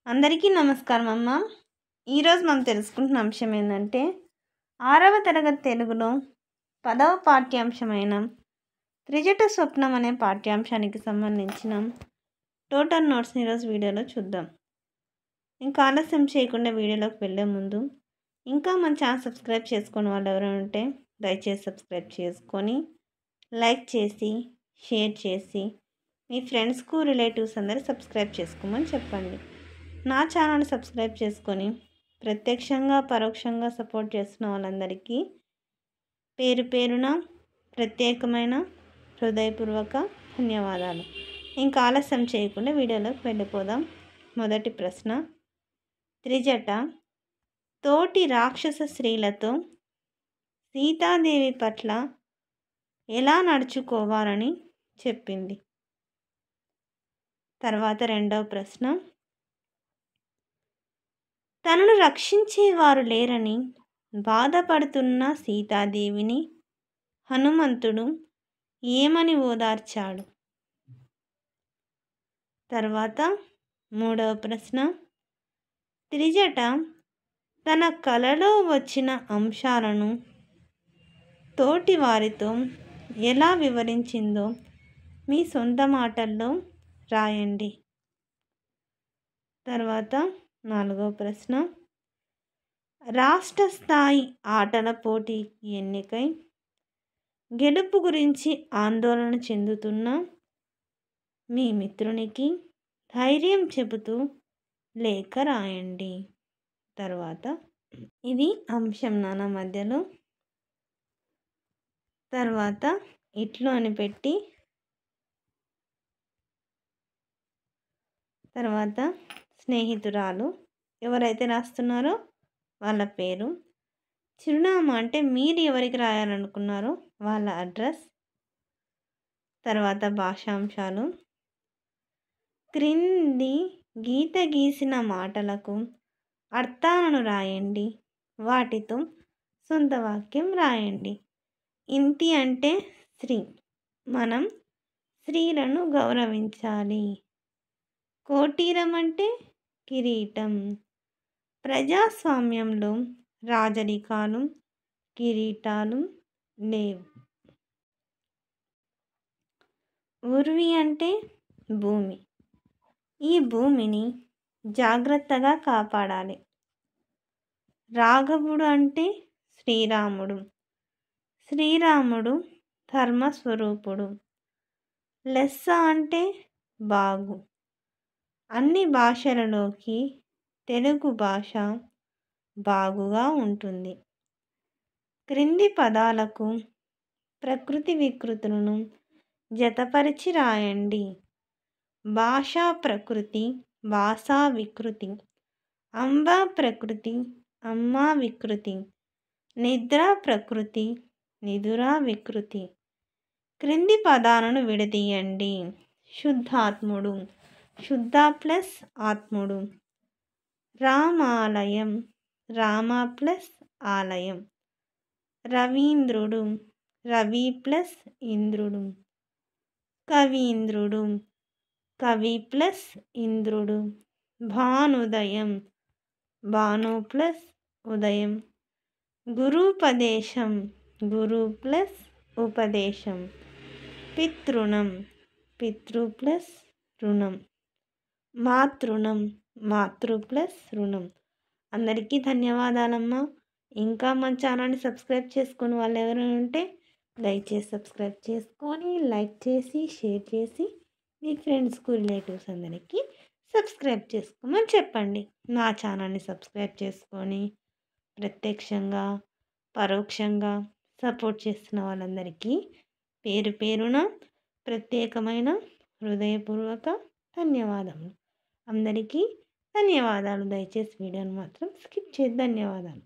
అందరికీ నమస్కారం అమ్మ. ఈరోజు మనం తెలుసుకుంటున్న అంశం ఏంటంటే 6వ తరగతి తెలుగులో 10వ పాఠ్యాంశమైన త్రిజట స్వప్నం అనే పాఠ్యాంశానికి సంబంధించిన టోటల్ నోట్స్ని ఈరోజు వీడియోలో చూద్దాం. ఇంకా ఆలస్యం చేయకుండా వీడియోలోకి వెళ్ళే ముందు ఇంకా మన ఛానల్ సబ్స్క్రైబ్ చేసుకుని వాళ్ళు ఎవరైనా ఉంటే దయచేసి సబ్స్క్రైబ్ చేసుకొని లైక్ చేసి షేర్ చేసి మీ ఫ్రెండ్స్కు రిలేటివ్స్ అందరూ సబ్స్క్రైబ్ చేసుకోమని చెప్పండి. నా ఛానల్ సబ్స్క్రైబ్ చేసుకొని ప్రత్యక్షంగా పరోక్షంగా సపోర్ట్ చేస్తున్న వాళ్ళందరికీ పేరు పేరున ప్రత్యేకమైన హృదయపూర్వక ధన్యవాదాలు. ఇంకా ఆలస్యం చేయకుండా వీడియోలోకి వెళ్ళిపోదాం. మొదటి ప్రశ్న, త్రిజట తోటి రాక్షస స్త్రీలతో సీతాదేవి పట్ల ఎలా నడుచుకోవాలని చెప్పింది. తర్వాత రెండవ ప్రశ్న, తనను రక్షించేవారు లేరని బాధపడుతున్న సీతాదేవిని హనుమంతుడు ఏమని ఓదార్చాడు. తర్వాత మూడవ ప్రశ్న, త్రిజట తన కలలో వచ్చిన అంశాలను తోటి వారితో ఎలా వివరించిందో మీ సొంత మాటల్లో రాయండి. తర్వాత నాలుగవ ప్రశ్న, రాష్ట్ర స్థాయి ఆటల పోటీకి ఎన్నికై గెలుపు గురించి ఆందోళన చెందుతున్న మీ మిత్రునికి ధైర్యం చెబుతూ లేఖ రాయండి. తర్వాత ఇది అంశం నాన్న మధ్యలో. తర్వాత ఇట్లు అని పెట్టి తర్వాత స్నేహితురాలు ఎవరైతే రాస్తున్నారో వాళ్ళ పేరు, చిరునామా అంటే మీరు ఎవరికి రాయాలనుకున్నారో వాళ్ళ అడ్రస్. తర్వాత భాషాంశాలు, క్రింది గీత గీసిన మాటలకు అర్థాలను రాయండి, వాటితో సొంత వాక్యం రాయండి. ఇంతి అంటే స్త్రీ, మనం స్త్రీలను గౌరవించాలి. కోటీరం అంటే కిరీటం, ప్రజాస్వామ్యంలో రాజరికాలు కిరీటాలు లేవు. ఉర్వి అంటే భూమి, ఈ భూమిని జాగ్రత్తగా కాపాడాలి. రాఘవుడు అంటే శ్రీరాముడు, శ్రీరాముడు ధర్మస్వరూపుడు. లెస్స అంటే బాగు, అన్ని భాషలలోకి తెలుగు భాష బాగుగా ఉంటుంది. క్రింది పదాలకు ప్రకృతి వికృతులను జతపరిచి రాయండి. భాషా ప్రకృతి భాషా వికృతి, అంబ ప్రకృతి అమ్మ వికృతి, నిద్ర ప్రకృతి నిదుర వికృతి. క్రింది పదాలను విడదీయండి. శుద్ధాత్ముడు, శుద్ధ ప్లస్ ఆత్ముడు. రామాలయం, రామ ప్లస్ ఆలయం. రవీంద్రుడు, రవి ప్లస్ ఇంద్రుడు. కవీంద్రుడు, కవి ప్లస్ ఇంద్రుడు. భానుదయం, భాను ప్లస్ ఉదయం. గురుపదేశం, గురు ప్లస్ ఉపదేశం. పితృణం, పితృ ప్లస్ రుణం. మాతృణం, మాతృ ప్లస్ రుణం. అందరికీ ధన్యవాదాలమ్మా. ఇంకా మన ఛానల్ని సబ్స్క్రైబ్ చేసుకుని వాళ్ళు ఎవరైనా ఉంటే దయచేసి సబ్స్క్రైబ్ చేసుకొని లైక్ చేసి షేర్ చేసి మీ ఫ్రెండ్స్కు రిలేటివ్స్ అందరికీ సబ్స్క్రైబ్ చేసుకోమని చెప్పండి. నా ఛానల్ని సబ్స్క్రైబ్ చేసుకొని ప్రత్యక్షంగా పరోక్షంగా సపోర్ట్ చేస్తున్న వాళ్ళందరికీ పేరు పేరున ప్రత్యేకమైన హృదయపూర్వక ధన్యవాదములు. అందరికీ ధన్యవాదాలు. దయచేసి వీడియోని మాత్రం స్కిప్ చేయొద్దు. ధన్యవాదాలు.